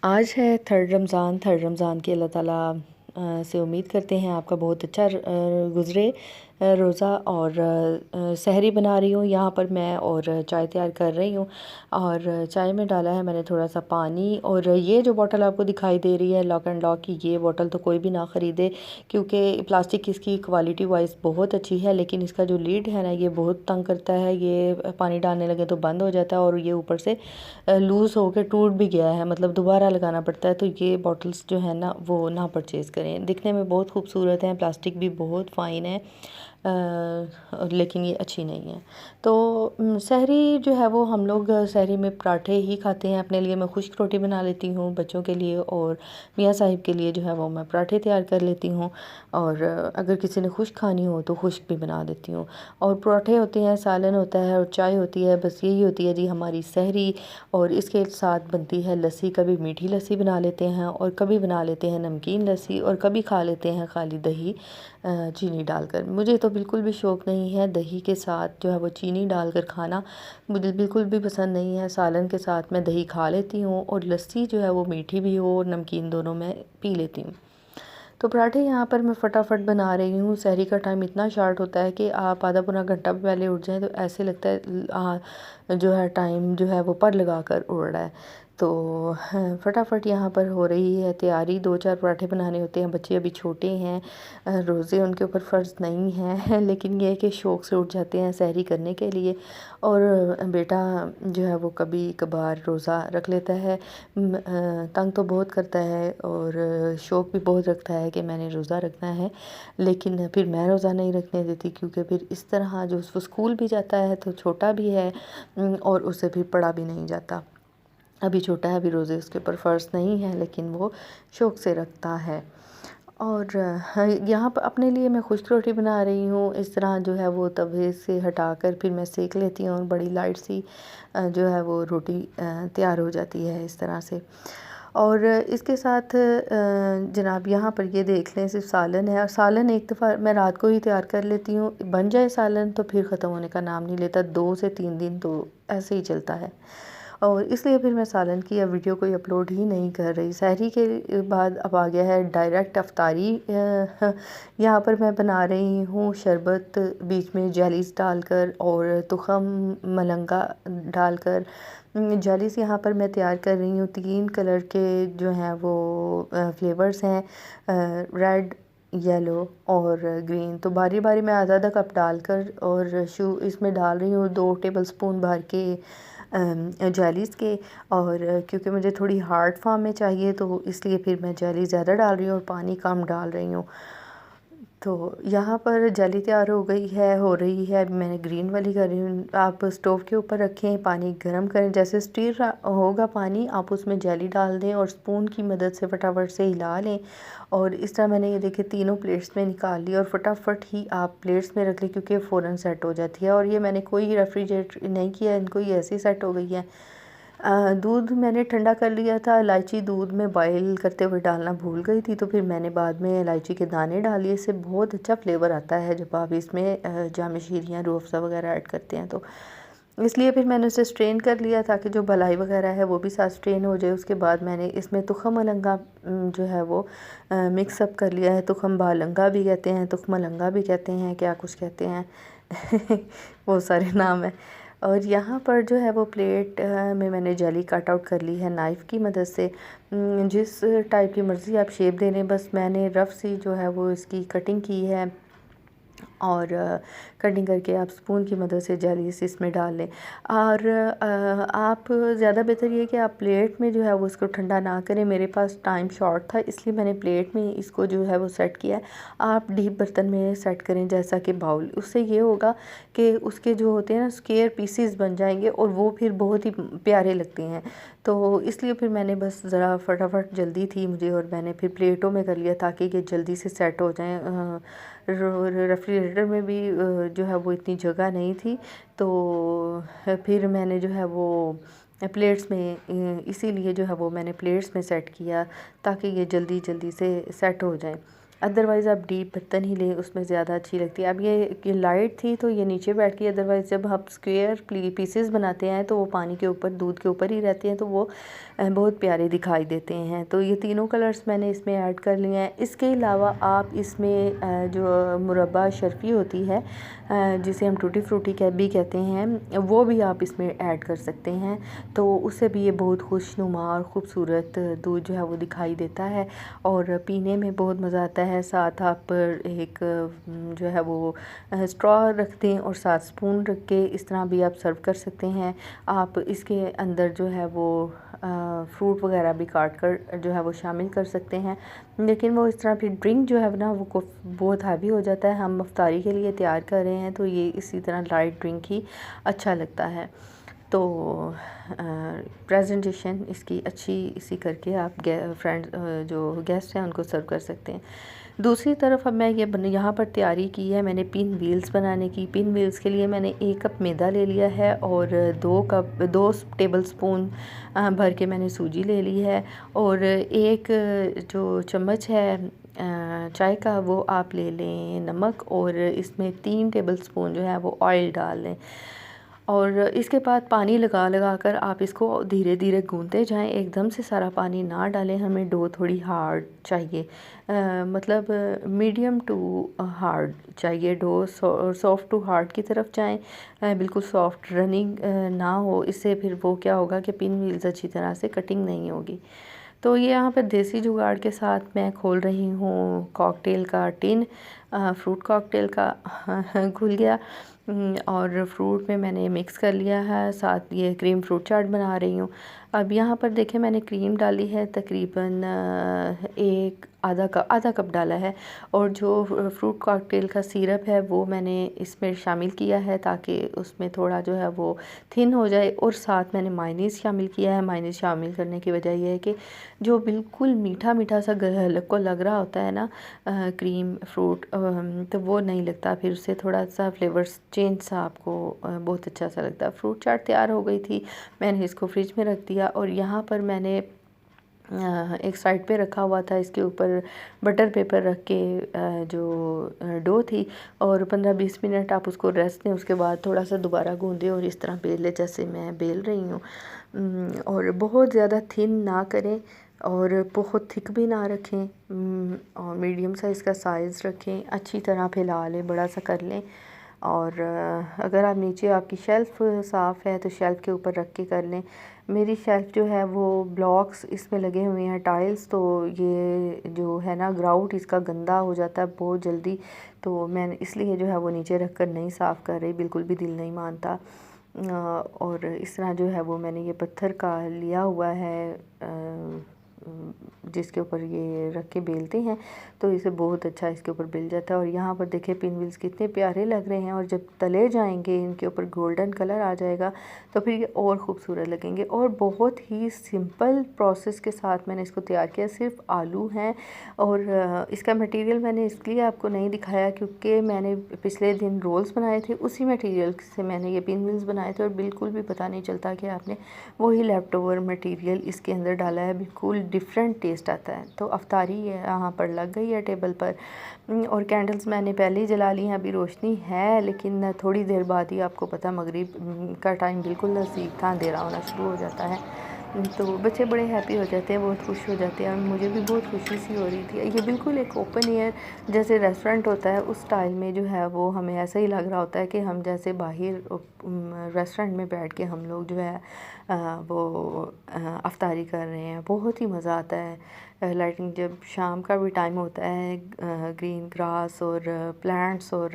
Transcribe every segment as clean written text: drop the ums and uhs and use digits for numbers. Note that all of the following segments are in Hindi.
आज है थर्ड रमज़ान की अल्लाह ताला से उम्मीद करते हैं आपका बहुत अच्छा गुज़रे रोज़ा। और सहरी बना रही हूँ यहाँ पर मैं, और चाय तैयार कर रही हूँ। और चाय में डाला है मैंने थोड़ा सा पानी। और ये जो बोतल आपको दिखाई दे रही है लॉक एंड लॉक की, ये बोतल तो कोई भी ना ख़रीदे, क्योंकि प्लास्टिक इसकी क्वालिटी वाइज बहुत अच्छी है, लेकिन इसका जो लीड है ना ये बहुत तंग करता है। ये पानी डालने लगे तो बंद हो जाता है, और ये ऊपर से लूज़ होकर टूट भी गया है, मतलब दोबारा लगाना पड़ता है। तो ये बॉटल्स जो है ना वो ना परचेज़ करें। दिखने में बहुत खूबसूरत हैं, प्लास्टिक भी बहुत फ़ाइन है, लेकिन ये अच्छी नहीं है। तो सहरी जो है वो हम लोग सहरी में पराठे ही खाते हैं। अपने लिए मैं खुश्क रोटी बना लेती हूँ, बच्चों के लिए और मियाँ साहिब के लिए जो है वो मैं पराठे तैयार कर लेती हूँ। और अगर किसी ने खुश्क खानी हो तो खुश्क भी बना देती हूँ। और पराठे होते हैं, सालन होता है और चाय होती है। बस यही होती है जी हमारी सहरी। और इसके साथ बनती है लस्सी। कभी मीठी लस्सी बना लेते हैं और कभी बना लेते हैं नमकीन लस्सी, और कभी खा लेते हैं खाली दही चीनी डालकर। मुझे तो बिल्कुल भी शौक़ नहीं है दही के साथ जो है वो चीनी डालकर खाना, मुझे बिल्कुल भी पसंद नहीं है। सालन के साथ मैं दही खा लेती हूँ, और लस्सी जो है वो मीठी भी हो और नमकीन, दोनों मैं पी लेती हूँ। तो पराठे यहाँ पर मैं फटाफट बना रही हूँ। सहरी का टाइम इतना शार्ट होता है कि आप आधा पौना घंटा पहले उठ जाएँ तो ऐसे लगता है जो है टाइम जो है वो पर लगा कर उड़ रहा है। तो फटाफट यहाँ पर हो रही है तैयारी। 2-4 पराठे बनाने होते हैं। बच्चे अभी छोटे हैं, रोज़े उनके ऊपर फ़र्ज़ नहीं है लेकिन ये है कि शौक़ से उठ जाते हैं सहरी करने के लिए। और बेटा जो है वो कभी कभार रोज़ा रख लेता है। तंग तो बहुत करता है और शौक़ भी बहुत रखता है कि मैंने रोज़ा रखना है, लेकिन फिर मैं रोज़ा नहीं रखने देती, क्योंकि फिर इस तरह जो वो स्कूल भी जाता है तो छोटा भी है, और उससे फिर पढ़ा भी नहीं जाता। अभी छोटा है, अभी रोज़े उसके ऊपर फ़र्ज़ नहीं है, लेकिन वो शौक़ से रखता है। और यहाँ पर अपने लिए मैं खुश्क रोटी बना रही हूँ। इस तरह जो है वो तवे से हटाकर फिर मैं सेक लेती हूँ, और बड़ी लाइट सी जो है वो रोटी तैयार हो जाती है इस तरह से। और इसके साथ जनाब यहाँ पर ये देख लें सिर्फ सालन है, और सालन एक दफ़ा मैं रात को ही तैयार कर लेती हूँ। बन जाए सालन तो फिर ख़त्म होने का नाम नहीं लेता, 2 से 3 दिन तो ऐसे ही चलता है। और इसलिए फिर मैं सालन की या वीडियो कोई अपलोड ही नहीं कर रही। सहरी के बाद अब आ गया है डायरेक्ट अफ्तारी। यहाँ पर मैं बना रही हूँ शरबत, बीच में जेलीस डालकर और तुखम मलंगा डालकर। जेलीस यहाँ पर मैं तैयार कर रही हूँ। 3 कलर के जो हैं वो फ्लेवर्स हैं, रेड, येलो और ग्रीन। तो बारी बारी मैं आधा कप डालकर और इसमें डाल रही हूँ 2 टेबलस्पून भर के जेलीस के। और क्योंकि मुझे थोड़ी हार्ड फॉर्म में चाहिए तो इसलिए फिर मैं जेली ज़्यादा डाल रही हूँ और पानी कम डाल रही हूँ। तो यहाँ पर जेली तैयार हो गई है, हो रही है। अभी मैंने ग्रीन वाली कर रही हूँ। आप स्टोव के ऊपर रखें, पानी गर्म करें, जैसे स्टीर होगा पानी आप उसमें जेली डाल दें और स्पून की मदद से फटाफट से हिला लें। और इस तरह मैंने ये देखे तीनों प्लेट्स में निकाल ली, और फटाफट ही आप प्लेट्स में रख लें क्योंकि फ़ौरन सेट हो जाती है। और ये मैंने कोई रेफ्रिजरेट नहीं किया, इनको ये ऐसे ही सेट हो गई है। दूध मैंने ठंडा कर लिया था। इलायची दूध में बॉयल करते हुए डालना भूल गई थी, तो फिर मैंने बाद में इलायची के दाने डाल लिए। इससे बहुत अच्छा फ्लेवर आता है जब आप इसमें जाम शीर या रूह अफ़ज़ा वगैरह ऐड करते हैं। तो इसलिए फिर मैंने उसे स्ट्रेन कर लिया ताकि जो भलाई वगैरह है वो भी साथ स्ट्रेन हो जाए। उसके बाद मैंने इसमें तुखम मलंगा जो है वो मिक्सअप कर लिया है। तुखम बालंगा भी कहते हैं, तुखम मलंगा भी कहते हैं, क्या कुछ कहते हैं बहुत सारे नाम हैं। और यहाँ पर जो है वो प्लेट में मैंने जेली कट आउट कर ली है नाइफ़ की मदद से। जिस टाइप की मर्ज़ी आप शेप दे लें, बस मैंने रफ़ सी जो है वो इसकी कटिंग की है। और कटिंग करके आप स्पून की मदद से जेलीस इसमें डाल लें। और आप ज़्यादा बेहतर ये कि आप प्लेट में जो है वो इसको ठंडा ना करें। मेरे पास टाइम शॉर्ट था इसलिए मैंने प्लेट में इसको जो है वो सेट किया है। आप डीप बर्तन में सेट करें जैसा कि बाउल। उससे ये होगा कि उसके जो होते हैं ना स्क्वायर पीसेस बन जाएंगे और वो फिर बहुत ही प्यारे लगते हैं। तो इसलिए फिर मैंने बस ज़रा फटाफट जल्दी थी मुझे, और मैंने फिर प्लेटों में कर लिया ताकि ये जल्दी से सेट हो जाएँ। रेफ्रिजरेटर में भी जो है वो इतनी जगह नहीं थी, तो फिर मैंने जो है वो प्लेट्स में इसीलिए जो है वो मैंने प्लेट्स में सेट किया ताकि ये जल्दी जल्दी से सेट हो जाए। अदरवाइज़ आप डीप बर्तन ही लें, उसमें ज़्यादा अच्छी लगती है। अब ये लाइट थी तो ये नीचे बैठ गई, अदरवाइज़ जब आप स्क्वायर पीसेस बनाते हैं तो वो पानी के ऊपर, दूध के ऊपर ही रहते हैं, तो वो बहुत प्यारे दिखाई देते हैं। तो ये तीनों कलर्स मैंने इसमें ऐड कर लिए हैं। इसके अलावा आप इसमें जो मुरब्बा शर्फ़ी होती है, जिसे हम टूटी फ्रूटी भी कहते हैं, वो भी आप इसमें ऐड कर सकते हैं। तो उससे भी ये बहुत खुशनुमा और ख़ूबसूरत दूध जो है वो दिखाई देता है और पीने में बहुत मज़ा आता है। साथ आप एक जो है वो स्ट्रॉ रख दें और साथ स्पून रख के इस तरह भी आप सर्व कर सकते हैं। आप इसके अंदर जो है वो फ्रूट वगैरह भी काट कर जो है वो शामिल कर सकते हैं, लेकिन वो इस तरह फिर ड्रिंक जो है ना वो बहुत हैवी हो जाता है। हम इफ्तारी के लिए तैयार कर रहे हैं तो ये इसी तरह लाइट ड्रिंक ही अच्छा लगता है। तो प्रेजेंटेशन इसकी अच्छी इसी करके आप फ्रेंड्स जो गेस्ट हैं उनको सर्व कर सकते हैं। दूसरी तरफ अब मैं यहाँ पर तैयारी की है मैंने पिन व्हील्स बनाने की। पिन व्हील्स के लिए मैंने 1 कप मैदा ले लिया है और 2 टेबल स्पून भर के मैंने सूजी ले ली है और एक जो चम्मच है चाय का वो आप ले लें नमक, और इसमें 3 टेबल स्पून जो है वो ऑयल डाल लें और इसके बाद पानी लगा लगा कर आप इसको धीरे धीरे गूंदते जाएं। एकदम से सारा पानी ना डालें, हमें डो थोड़ी हार्ड चाहिए, मतलब मीडियम टू हार्ड चाहिए डो, सॉफ्ट टू हार्ड की तरफ जाएं, बिल्कुल सॉफ्ट रनिंग ना हो, इससे फिर वो क्या होगा कि पिन व्हील्स अच्छी तरह से कटिंग नहीं होगी। तो ये यहाँ पर देसी जुगाड़ के साथ मैं खोल रही हूँ कॉकटेल का टिन। फ्रूट कॉकटेल का खुल गया और फ्रूट में मैंने मिक्स कर लिया है, साथ ये क्रीम फ्रूट चाट बना रही हूँ। अब यहाँ पर देखें मैंने क्रीम डाली है तकरीबन आधा कप डाला है और जो फ्रूट कॉकटेल का सिरप है वो मैंने इसमें शामिल किया है ताकि उसमें थोड़ा जो है वो थिन हो जाए, और साथ मैंने मायोनीज़ शामिल किया है। मायोनीज़ शामिल करने की वजह यह है कि जो बिल्कुल मीठा मीठा सा को लग रहा होता है ना क्रीम फ्रूट, तो वो नहीं लगता, फिर उससे थोड़ा सा फ्लेवर्स चेंज सा आपको बहुत अच्छा सा लगता है। फ्रूट चाट तैयार हो गई थी, मैंने इसको फ्रिज में रख दिया और यहाँ पर मैंने एक साइड पे रखा हुआ था, इसके ऊपर बटर पेपर रख के जो डो थी और 15-20 मिनट आप उसको रेस्ट दें, उसके बाद थोड़ा सा दोबारा गूंदें और इस तरह बेल लें जैसे मैं बेल रही हूँ। और बहुत ज़्यादा थिन ना करें और बहुत थिक भी ना रखें, और मीडियम साइज़ का साइज़ रखें, अच्छी तरह फैला लें, बड़ा सा कर लें। और अगर आप नीचे आपकी शेल्फ़ साफ़ है तो शेल्फ़ के ऊपर रख के कर लें। मेरी शेल्फ़ जो है वो ब्लॉक्स इसमें लगे हुए हैं टाइल्स, तो ये जो है ना ग्राउट इसका गंदा हो जाता है बहुत जल्दी, तो मैं इसलिए जो है वो नीचे रख कर नहीं साफ़ कर रही, बिल्कुल भी दिल नहीं मानता। और इस तरह जो है वो मैंने ये पत्थर का लिया हुआ है जिसके ऊपर ये रख के बेलते हैं तो इसे बहुत अच्छा इसके ऊपर बेल जाता है। और यहाँ पर देखें पिन व्हील्स कितने प्यारे लग रहे हैं और जब तले जाएंगे इनके ऊपर गोल्डन कलर आ जाएगा तो फिर ये और ख़ूबसूरत लगेंगे। और बहुत ही सिंपल प्रोसेस के साथ मैंने इसको तैयार किया, सिर्फ आलू हैं और इसका मटेरियल मैंने इसलिए आपको नहीं दिखाया क्योंकि मैंने पिछले दिन रोल्स बनाए थे, उसी मटेरियल से मैंने ये पिन व्हील्स बनाए थे और बिल्कुल भी पता नहीं चलता कि आपने वही लेफ्ट ओवर मटेरियल इसके अंदर डाला है, बिल्कुल डिफरेंट टेस्ट आता है। तो अफ्तारी यहाँ पर लग गई है टेबल पर और कैंडल्स मैंने पहले ही जला ली हैं, अभी रोशनी है लेकिन थोड़ी देर बाद ही आपको पता मगरिब का टाइम बिल्कुल नज़दीक था, अंधेरा होना शुरू हो जाता है। तो बच्चे बड़े हैप्पी हो जाते हैं, बहुत खुश हो जाते हैं और मुझे भी बहुत खुशी सी हो रही थी। ये बिल्कुल एक ओपन एयर जैसे रेस्टोरेंट होता है उस स्टाइल में जो है वो हमें ऐसा ही लग रहा होता है कि हम जैसे बाहर रेस्टोरेंट में बैठ के हम लोग जो है वो अफ्तारी कर रहे हैं। बहुत ही मज़ा आता है। लाइटिंग जब शाम का भी टाइम होता है, ग्रीन ग्रास और प्लांट्स और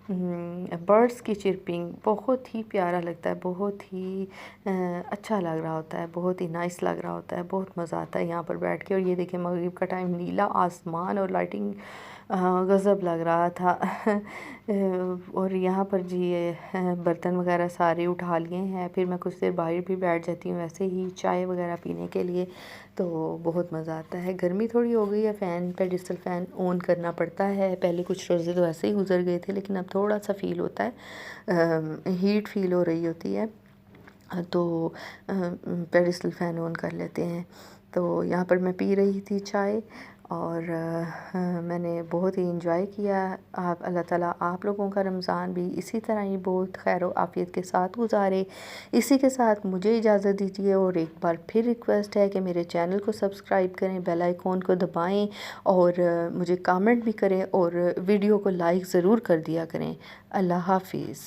बर्ड्स की चिरपिंग बहुत ही प्यारा लगता है, बहुत ही अच्छा लग रहा होता है, बहुत ही नाइस लग रहा होता है, बहुत मज़ा आता है यहाँ पर बैठ के। और ये देखिए मगरिब का टाइम, नीला आसमान और लाइटिंग गज़ब लग रहा था। और यहाँ पर जी ये बर्तन वगैरह सारे उठा लिए हैं, फिर मैं कुछ देर बाहर भी बैठ जाती हूँ वैसे ही चाय वगैरह पीने के लिए, तो बहुत मज़ा आता है। गर्मी थोड़ी हो गई है, फ़ैन पेडिस्टल फ़ैन ऑन करना पड़ता है, पहले कुछ रोज़े तो ऐसे ही गुजर गए थे लेकिन अब थोड़ा सा फ़ील होता है, हीट फ़ील हो रही होती है तो पेडिस्टल फ़ैन ऑन कर लेते हैं। तो यहाँ पर मैं पी रही थी चाय और मैंने बहुत ही इंजॉय किया। आप अल्लाह ताला आप लोगों का रमज़ान भी इसी तरह ही बहुत खैर व आफ़ियत के साथ गुजारे। इसी के साथ मुझे इजाज़त दीजिए और एक बार फिर रिक्वेस्ट है कि मेरे चैनल को सब्सक्राइब करें, बेल आइकॉन को दबाएं और मुझे कमेंट भी करें और वीडियो को लाइक ज़रूर कर दिया करें। अल्लाह हाफिज़।